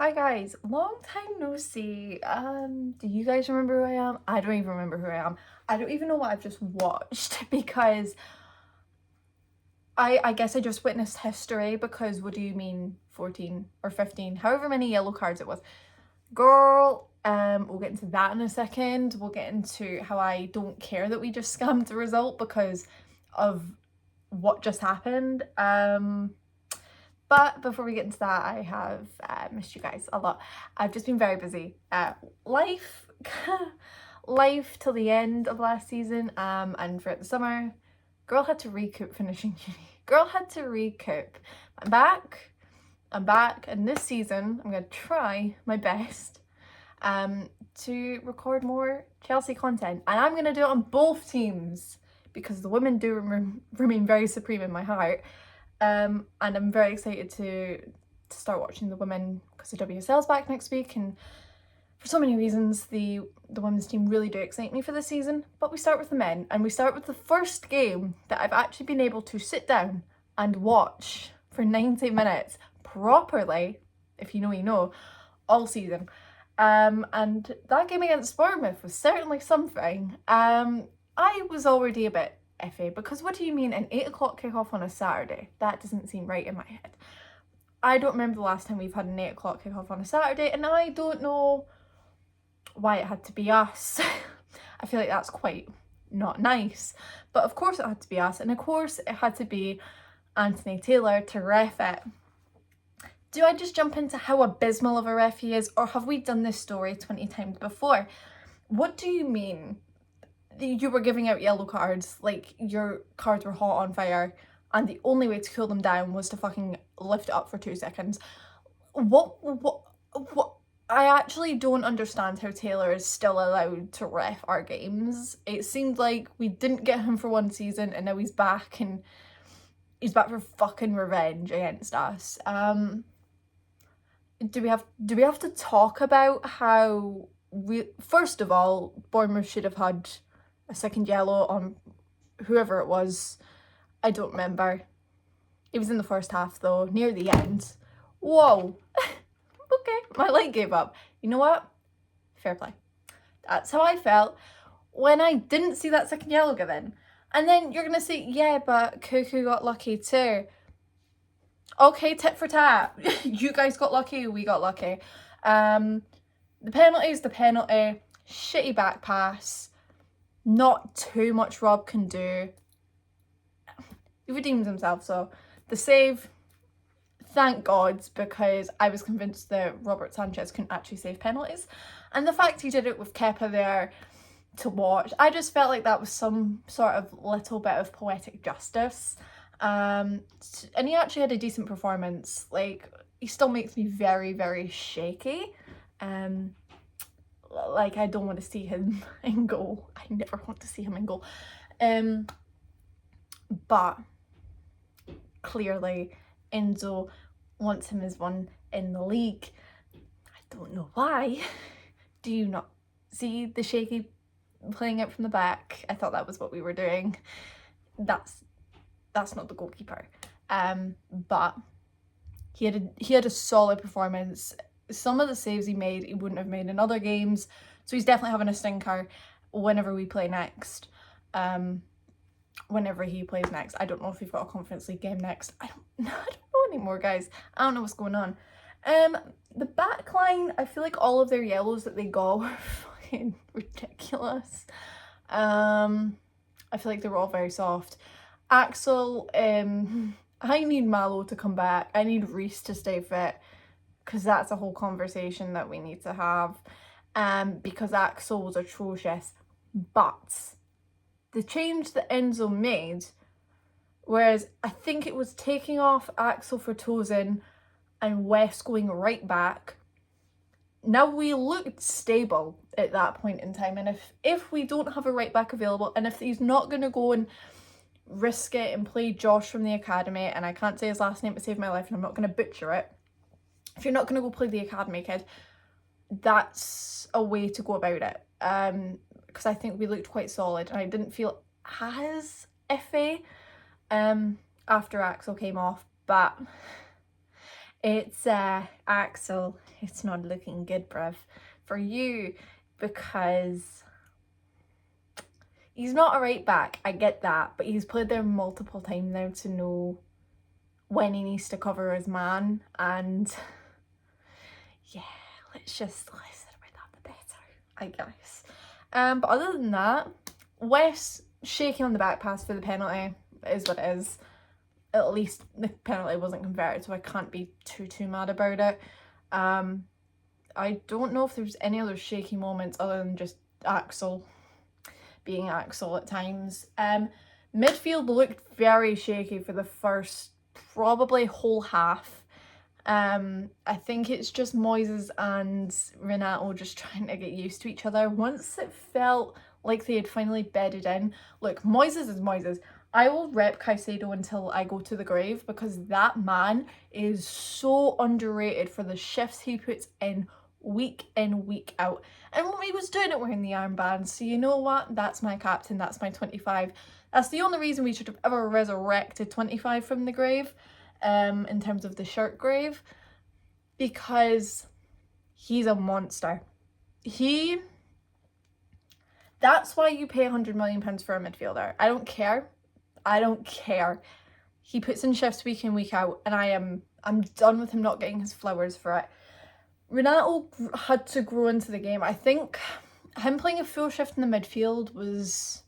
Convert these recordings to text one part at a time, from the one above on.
Hi guys, long time no see. Do you guys remember who I am? I don't even remember who I am. I don't even know what I've just watched because I guess I just witnessed history because what do you mean 14 or 15, however many yellow cards it was. Girl, we'll get into that in a second. We'll get into how I don't care that we just scammed the result because of what just happened. But before we get into that, I have missed you guys a lot. I've just been very busy. Life, life till the end of last season and throughout the summer. Girl had to recoup finishing uni. Girl had to recoup. I'm back, and this season I'm going to try my best to record more Chelsea content. And I'm going to do it on both teams because the women do remain very supreme in my heart. And I'm very excited to start watching the women because the WSL's back next week, and for so many reasons the women's team really do excite me for this season. But we start with the men, and we start with the first game that I've actually been able to sit down and watch for 90 minutes properly, if you know you know, all season. And that game against Bournemouth was certainly something. I was already a bit iffy because what do you mean an 8 o'clock kickoff on a Saturday? That doesn't seem right in my head. I don't remember the last time we've had an 8 o'clock kickoff on a Saturday, and I don't know why it had to be us. I feel like that's quite not nice, but of course it had to be us, and of course it had to be Anthony Taylor to ref it. Do I just jump into how abysmal of a ref he is, or have we done this story 20 times before? What do you mean you were giving out yellow cards, like your cards were hot on fire and the only way to cool them down was to fucking lift it up for 2 seconds? What I actually don't understand how Taylor is still allowed to ref our games. It seemed like we didn't get him for one season and now he's back, and he's back for fucking revenge against us. Do we have to talk about how first of all, Bournemouth should have had a second yellow on whoever it was. I don't remember. It was in the first half though, near the end. Whoa. Okay, my leg gave up. You know what? Fair play. That's how I felt when I didn't see that second yellow given. And then you're gonna say, yeah, but Cuckoo got lucky too. Okay, tit for tat. You guys got lucky, we got lucky. The penalty is the penalty. Shitty back pass. Not too much Rob can do. He redeemed himself, so the save, thank God, because I was convinced that Robert Sanchez couldn't actually save penalties. And the fact he did it with Kepa there to watch, I just felt like that was some sort of little bit of poetic justice. And he actually had a decent performance. Like, he still makes me very, very shaky. Like, I don't want to see him in goal. I never want to see him in goal. But clearly Enzo wants him as one in the league. I don't know why. Do you not see the shaky playing out from the back? I thought that was what we were doing. That's not the goalkeeper. But he had a solid performance. Some of the saves he made, he wouldn't have made in other games. So he's definitely having a stinker whenever we play next. Whenever he plays next. I don't know if we've got a Conference League game next. I don't know anymore, guys. I don't know what's going on. The backline, I feel like all of their yellows that they got were fucking ridiculous. I feel like they were all very soft. Axel, I need Mallow to come back. I need Reese to stay fit, because that's a whole conversation that we need to have. Because Axel was atrocious. But the change that Enzo made, whereas I think it was taking off Axel for Tosin and West going right back, now we looked stable at that point in time. And if we don't have a right back available, and if he's not going to go and risk it and play Josh from the academy, and I can't say his last name to save my life and I'm not going to butcher it, if you're not going to go play the academy kid, that's a way to go about it. Because I think we looked quite solid and I didn't feel as iffy after Axel came off. But It's Axel. It's not looking good, bruv, for you, because he's not a right back. I get that, but he's played there multiple times now to know when he needs to cover his man, and yeah, let's listen about that the better, I guess. But other than that, Wes shaking on the back pass for the penalty is what it is. At least the penalty wasn't converted, so I can't be too mad about it. I don't know if there's any other shaky moments other than just Axel being Axel at times. Midfield looked very shaky for the first probably whole half. I think it's just Moises and Renato just trying to get used to each other. Once it felt like they had finally bedded in. Look, Moises is Moises. I will rep Caicedo until I go to the grave, because that man is so underrated for the shifts he puts in, week out. And he was doing it wearing the armband, so you know what? That's my captain, that's my 25. That's the only reason we should have ever resurrected 25 from the grave, in terms of the shirt grave, because he's a monster. That's why you pay £100 million for a midfielder. I don't care. He puts in shifts week in, week out, and I'm done with him not getting his flowers for it. Renato had to grow into the game. I think him playing a full shift in the midfield was...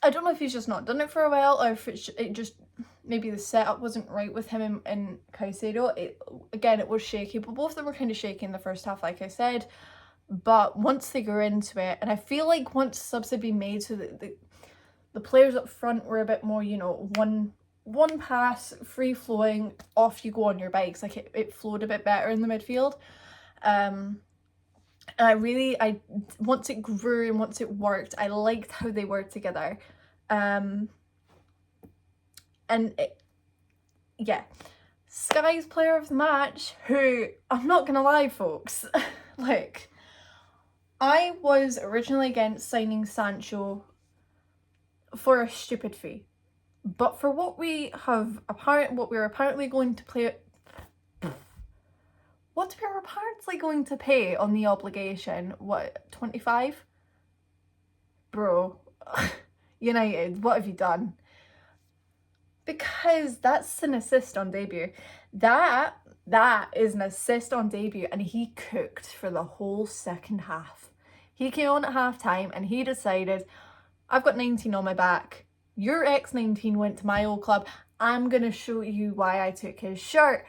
I don't know if he's just not done it for a while, or if it just... Maybe the setup wasn't right with him and Caicedo. It was shaky, but both of them were kind of shaky in the first half, like I said. But once they grew into it, and I feel like once subs had been made so that the players up front were a bit more, you know, one pass, free flowing, off you go on your bikes. Like it flowed a bit better in the midfield. And I once it grew and once it worked, I liked how they worked together. Sky's player of the match, who, I'm not gonna lie folks, like, I was originally against signing Sancho for a stupid fee, but for what we're apparently going to pay on the obligation, what, 25? Bro, United, what have you done? Because that's an assist on debut. That is an assist on debut, and he cooked for the whole second half. He came on at half time and he decided, I've got 19 on my back. Your ex-19 went to my old club. I'm going to show you why I took his shirt.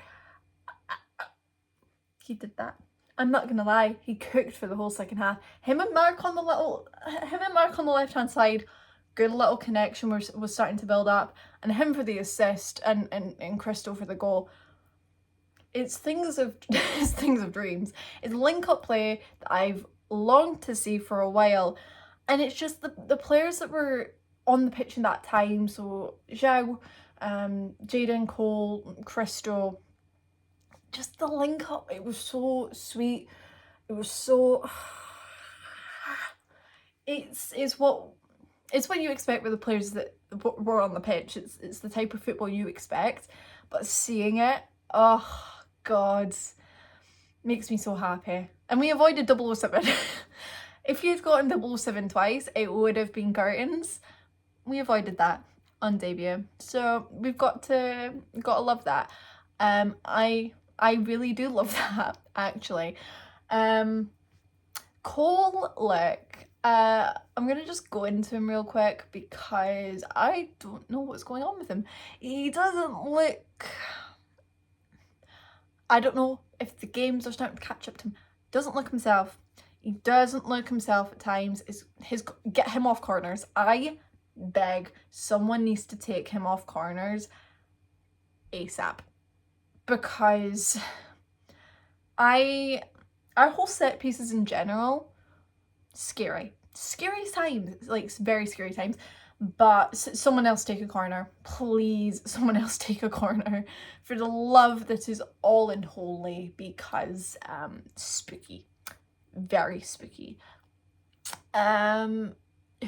He did that. I'm not going to lie. He cooked for the whole second half. Him and Mark on the left-hand side, good little connection was starting to build up. And him for the assist and Crystal for the goal. It's things of dreams. It's link-up play that I've longed to see for a while, and it's just the players that were on the pitch in that time, so Zhao, Jaden, Cole, Crystal, just the link up, it was so sweet. It was so it's what you expect with the players that were on the pitch. It's the type of football you expect, but seeing it, oh god, makes me so happy. And we avoided 007. If you'd gotten 007 twice, it would have been curtains. We avoided that on debut. So we've got to love that. I really do love that, actually. Cole, look, I'm going to just go into him real quick because I don't know what's going on with him. He doesn't look... I don't know if the games are starting to catch up to him. Doesn't look himself. He doesn't look himself at times. Get him off corners. I beg, someone needs to take him off corners ASAP. Because our whole set pieces in general, scary times, like very scary times. But someone else take a corner, please. Someone else take a corner, for the love that is all in holy, because spooky, very spooky. Who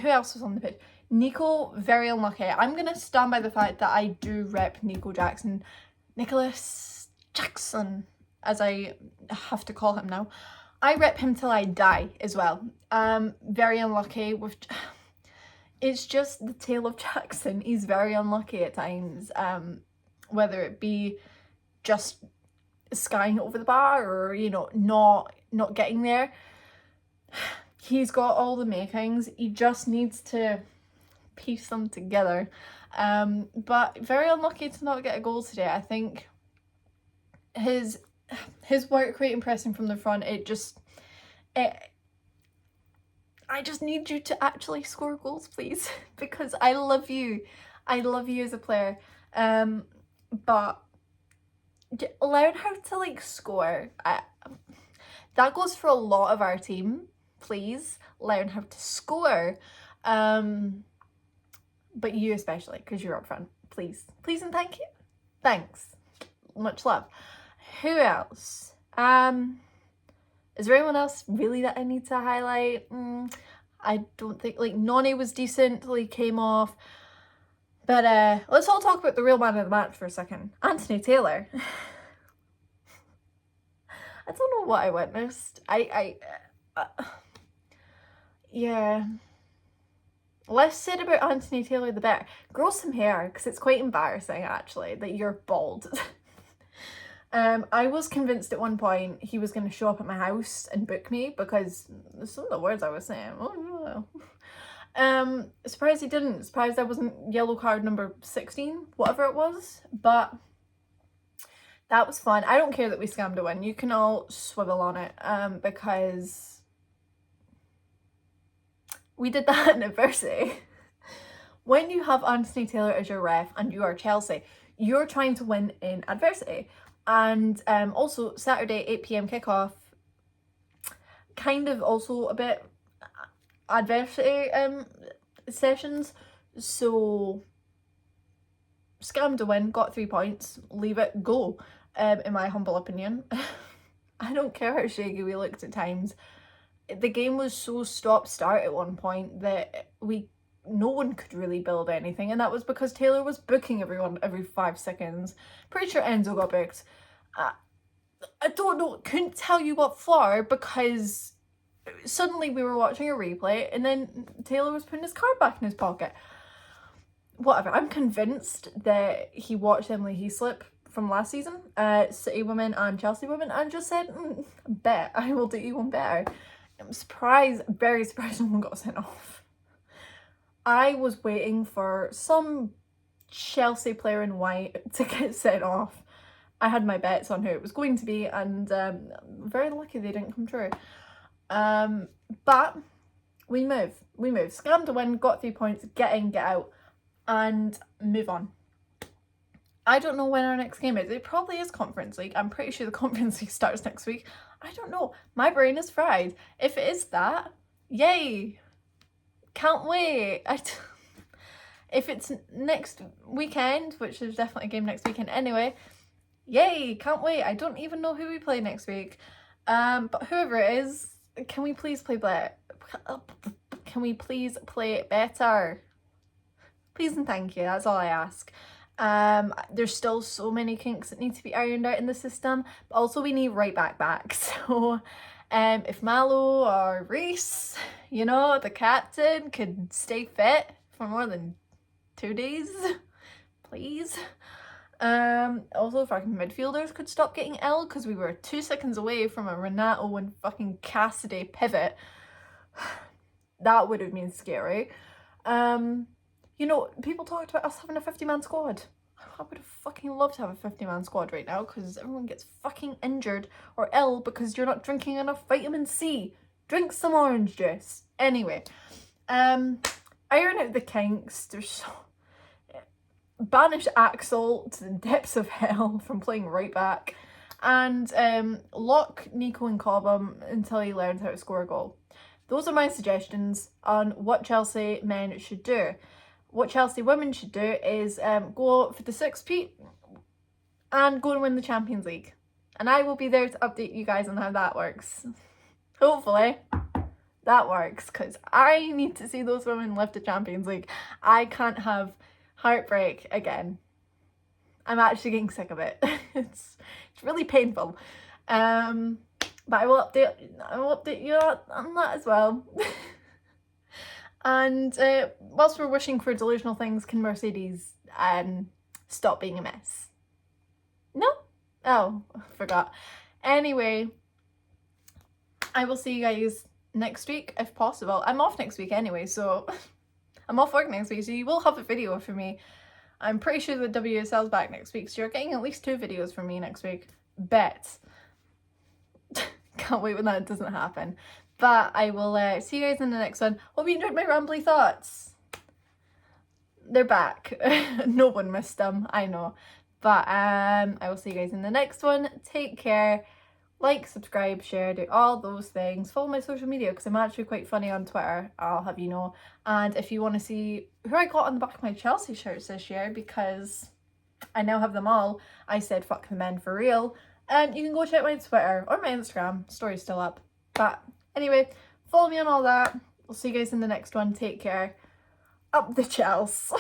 else was on the pitch? Nico, very unlucky. I'm going to stand by the fact that I do rep Nicholas Jackson, as I have to call him now. I rep him till I die as well. Very unlucky with... It's just the tale of Jackson. He's very unlucky at times. Whether it be just skying over the bar or, you know, not getting there. He's got all the makings. He just needs to piece them together. But very unlucky to not get a goal today. I think his work rate and pressing from the front, I just need you to actually score goals, please, because I love you. I love you as a player. But learn how to like score. That goes for a lot of our team. Please learn how to score. But you especially, because you're up front. Please and thank you. Thanks. Much love. Who else? Is there anyone else really that I need to highlight? I don't think, like, Noni was decent till he came off. But let's all talk about the real man of the match for a second. Anthony Taylor. I don't know what I witnessed. Yeah. Less said about Anthony Taylor the better. Grow some hair, because it's quite embarrassing actually that you're bald. I was convinced at one point he was going to show up at my house and book me because some of the words I was saying. Oh no. Surprised he didn't. Surprised I wasn't yellow card number 16, whatever it was. But that was fun. I don't care that we scammed a win. You can all swivel on it because we did that in adversity. When you have Anthony Taylor as your ref and you are Chelsea, you're trying to win in adversity. And also Saturday 8 p.m. kickoff, kind of also a bit adversity sessions. So scammed a win, got 3 points, leave it, go, in my humble opinion. I don't care how shaky we looked at times. The game was so stop-start at one point that no one could really build anything, and that was because Taylor was booking everyone every 5 seconds. Pretty sure Enzo got booked. I don't know, couldn't tell you what for, because suddenly we were watching a replay and then Taylor was putting his card back in his pocket. Whatever, I'm convinced that he watched Emily Heaslip from last season, City Women and Chelsea Women, and just said, bet I will do you one better. I'm surprised, very surprised no one got sent off. I was waiting for some Chelsea player in white to get sent off. I had my bets on who it was going to be, and very lucky they didn't come true. But we move. Scammed a win, got 3 points, get in, get out, and move on. I don't know when our next game is. It probably is Conference League. I'm pretty sure the Conference League starts next week. I don't know. My brain is fried. If it is that, yay. Can't wait. If it's next weekend, which there's definitely a game next weekend anyway, yay, can't wait. I don't even know who we play next week. But whoever it is, can we please play better? Can we please play better? Please and thank you. That's all I ask. There's still so many kinks that need to be ironed out in the system, but also we need right back. So if Mallow or Reese, you know, the captain, could stay fit for more than 2 days, please. Also if our midfielders could stop getting ill, because we were 2 seconds away from a Renato and fucking Cassidy pivot. That would have been scary. You know, people talked about us having a 50-man squad. I would have fucking loved to have a 50-man squad right now, because everyone gets fucking injured or ill because you're not drinking enough vitamin C. Drink some orange juice. Anyway, iron out the kinks. Banish Axel to the depths of hell from playing right back, and lock Nico in Cobham until he learns how to score a goal. Those are my suggestions on what Chelsea men should do. What Chelsea women should do is go for the 6-peat and go and win the Champions League. And I will be there to update you guys on how that works. Hopefully. that works, because I need to see those women lift the Champions League. I can't have heartbreak again. I'm actually getting sick of it. It's really painful. But I will update you on that as well. And whilst we're wishing for delusional things, can Mercedes stop being a mess? No? Oh, I forgot. Anyway, I will see you guys next week if possible. I'm off next week anyway, so I'm off work next week, so you will have a video for me. I'm pretty sure the WSL's back next week, so you're getting at least 2 videos from me next week. Bet. Can't wait when that doesn't happen. But I will see you guys in the next one. Hope you enjoyed my rambly thoughts. They're back. No one missed them, I know. But I will see you guys in the next one. Take care. Like, subscribe, share, do all those things. Follow my social media because I'm actually quite funny on Twitter, I'll have you know. And if you want to see who I got on the back of my Chelsea shirts this year, because I now have them all, I said fuck the men for real. You can go check my Twitter or my Instagram. Story's still up. But anyway, follow me on all that. I'll see you guys in the next one. Take care. Up the Chels.